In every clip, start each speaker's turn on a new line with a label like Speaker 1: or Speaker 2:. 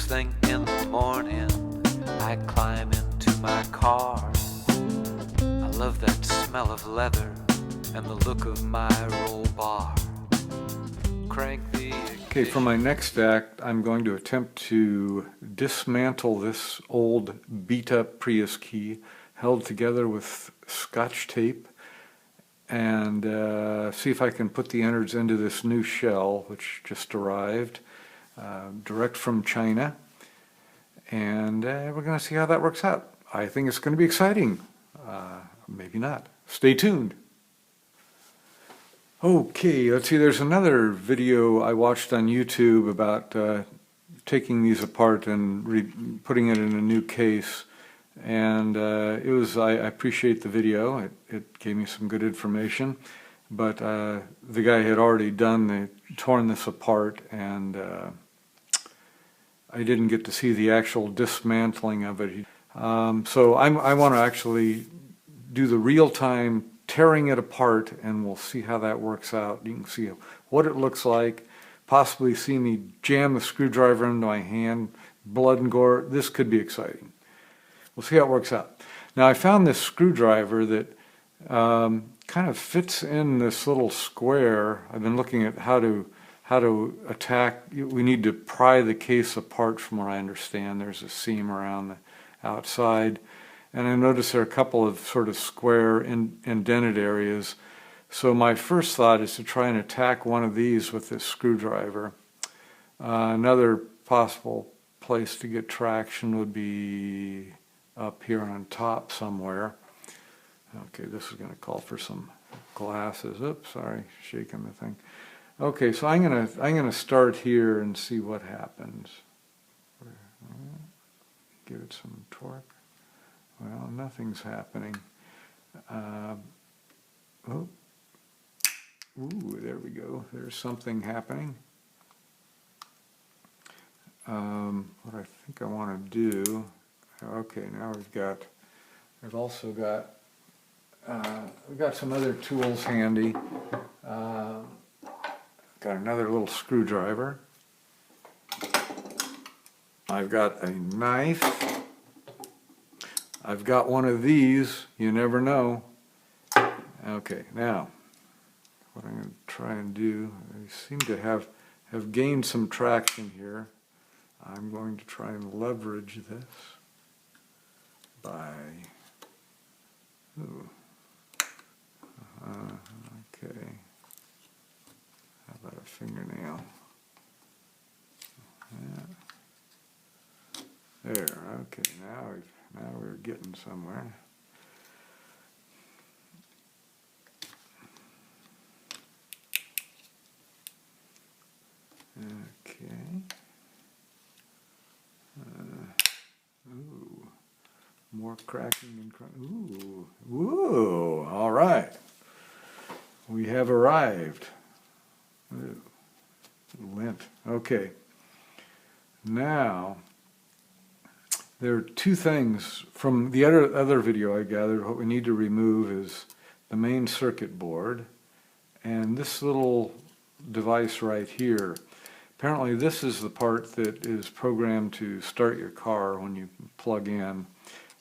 Speaker 1: thing in the morning, I climb into my car. I love that smell of leather and the look of my roll bar. Crank the
Speaker 2: Okay, for my next act, I'm going to attempt to dismantle this old beat-up Prius key held together with Scotch tape and see if I can put the innards into this new shell, which just arrived, direct from China. And we're going to see how that works out. I think it's going to be exciting. Maybe not. Stay tuned. Okay, let's see, there's another video I watched on YouTube about taking these apart and putting it in a new case. And I appreciate the video. It gave me some good information. But the guy had already torn this apart, and I didn't get to see the actual dismantling of it. So I want to actually do the real-time tearing it apart, and we'll see how that works out. You can see what it looks like, possibly see me jam the screwdriver into my hand, blood and gore. This could be exciting. We'll see how it works out. Now I found this screwdriver that kind of fits in this little square. I've been looking at how to attack. We need to pry the case apart from what I understand. There's a seam around the outside. And I noticed there are a couple of sort of square indented areas. So my first thought is to try and attack one of these with this screwdriver. Another possible place to get traction would be up here on top somewhere. Okay, this is going to call for some glasses. Oops, sorry, shaking the thing. Okay, so I'm gonna start here and see what happens. Give it some torque. Well, nothing's happening. Ooh, there we go. There's something happening. What I think I want to do. Okay, now we've also got some other tools handy. Got another little screwdriver. I've got a knife. I've got one of these, you never know. Okay, now, what I'm going to try and do, I seem to have gained some traction here. I'm going to try and leverage this by, okay, how about a fingernail? Yeah. There, okay, now we're getting somewhere. Okay. Ooh, more cracking and cracking. Ooh, all right. We have arrived. Ooh, lint. Okay. Now, there are two things from the other video I gathered. What we need to remove is the main circuit board and this little device right here. Apparently this is the part that is programmed to start your car when you plug in,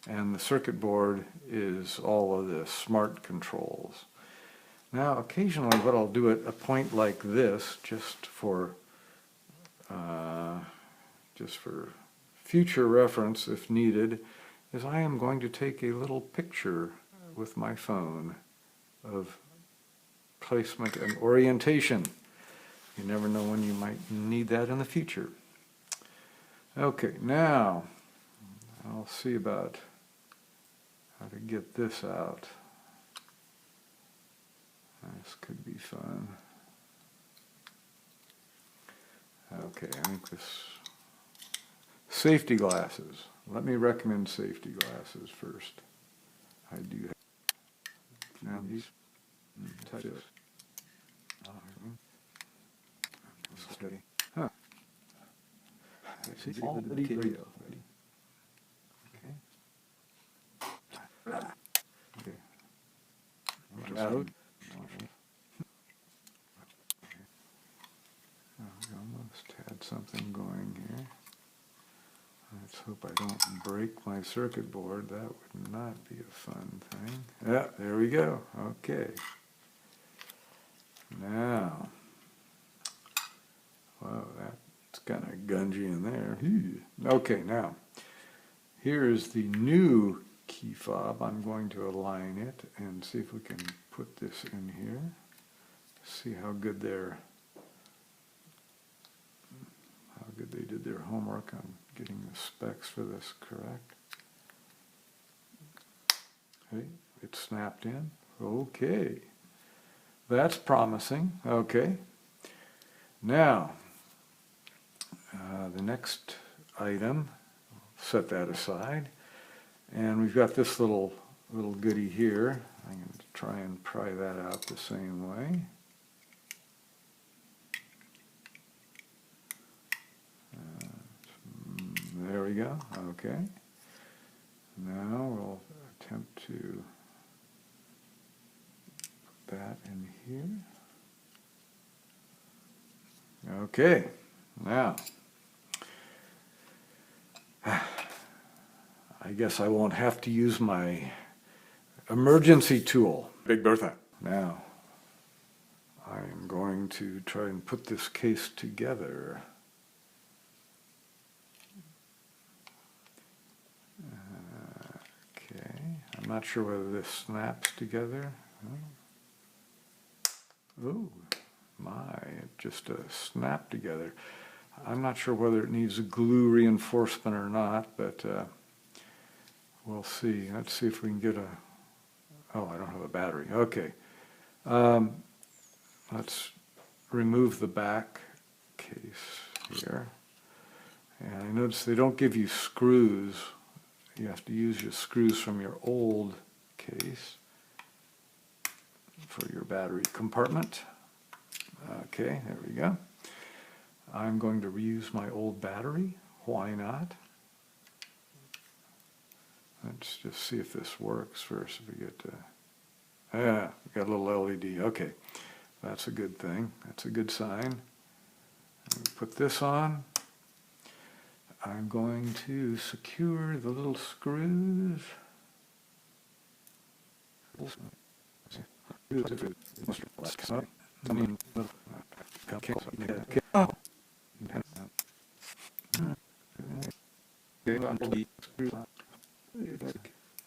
Speaker 2: and the circuit board is all of the smart controls. Now occasionally what I'll do at a point like this, just for future reference if needed, is I am going to take a little picture with my phone of placement and orientation. You never know when you might need that in the future. Okay, now I'll see about how to get this out. This could be fun. Okay, I think this... Safety glasses. Let me recommend safety glasses first. I do have... Now these... Touch it. Steady. Huh. See, all the video. Ready? Okay. Okay. Out. We almost had something going here. Let's hope I don't break my circuit board. That would not be a fun thing. Yeah, there we go. Okay. Now, wow, that's kind of gungy in there. Okay, now, here's the new key fob. I'm going to align it and see if we can put this in here. See how good they did their homework on getting the specs for this correct. Hey, it snapped in. Okay, that's promising. Okay, now the next item, set that aside, and we've got this little goodie here. I'm going to try and pry that out the same way. There we go. Okay. Now we'll attempt to put that in here. Okay. Now, I guess I won't have to use my emergency tool.
Speaker 3: Big Bertha.
Speaker 2: Now, I'm going to try and put this case together. Okay, I'm not sure whether this snaps together. Oh, my, it just snapped together. I'm not sure whether it needs a glue reinforcement or not, but we'll see. Let's see if we can get a... Oh, I don't have a battery. Okay. Let's remove the back case here. And I notice they don't give you screws. You have to use your screws from your old case for your battery compartment. Okay, there we go. I'm going to reuse my old battery. Why not? Let's just see if this works first. If we get yeah, we got a little LED. Okay, that's a good thing. That's a good sign. Put this on. I'm going to secure the little screws.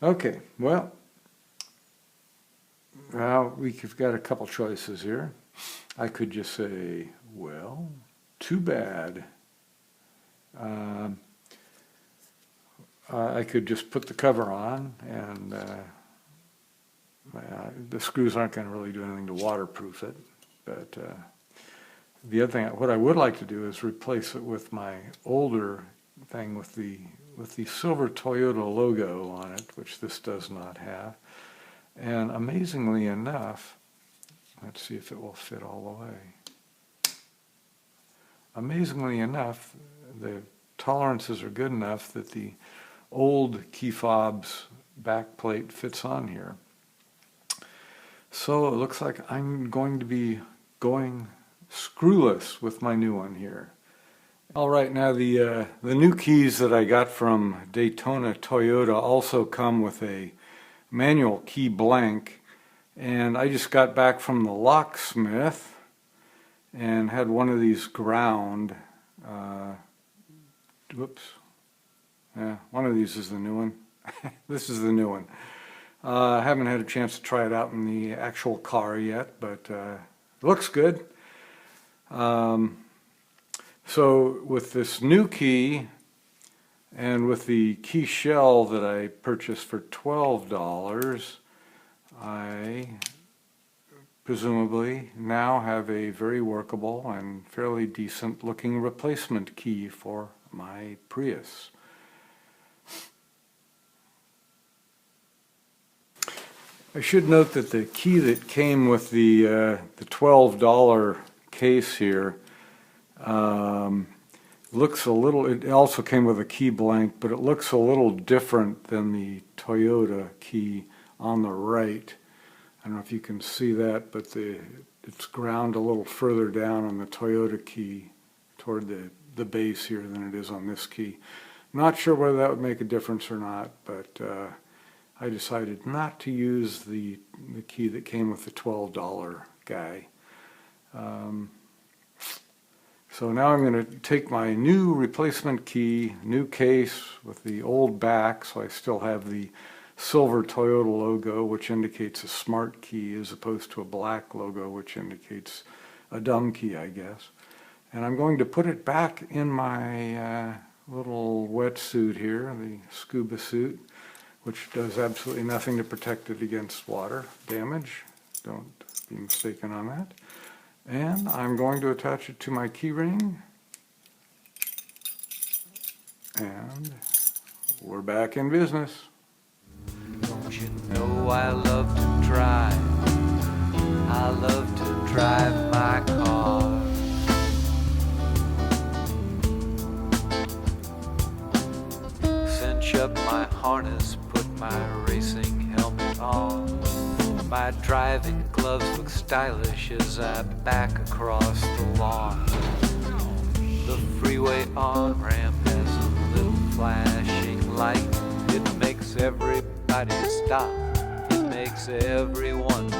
Speaker 2: Okay, well, now we've got a couple choices here. I could just say, well, too bad. I could just put the cover on, and the screws aren't going to really do anything to waterproof it. But the other thing, what I would like to do is replace it with my older thing with the silver Toyota logo on it, which this does not have. And amazingly enough, let's see if it will fit all the way. Amazingly enough, the tolerances are good enough that the old key fob's back plate fits on here. So it looks like I'm going to be going screwless with my new one here. All right, now the new keys that I got from Daytona Toyota also come with a manual key blank, and I just got back from the locksmith and had one of these ground. Whoops. Yeah, one of these is the new one. This is the new one. I haven't had a chance to try it out in the actual car yet, but it looks good. So with this new key and with the key shell that I purchased for $12, I presumably now have a very workable and fairly decent looking replacement key for my Prius. I should note that the key that came with the $12 case here looks a little, it also came with a key blank, but it looks a little different than the Toyota key on the right. I don't know if you can see that, but it's ground a little further down on the Toyota key toward the base here than it is on this key. Not sure whether that would make a difference or not, but I decided not to use the key that came with the $12 guy. So now I'm going to take my new replacement key, new case with the old back, so I still have the silver Toyota logo, which indicates a smart key, as opposed to a black logo, which indicates a dumb key, I guess. And I'm going to put it back in my little wetsuit here, the scuba suit, which does absolutely nothing to protect it against water damage. Don't be mistaken on that. And I'm going to attach it to my key ring. And we're back in business.
Speaker 1: Don't you know I love to drive? I love to drive my car. Cinch up my harness, put my racing helmet on. My driving gloves look stylish as I back across the lawn. The freeway on-ramp has a little flashing light. It makes everybody stop. It makes everyone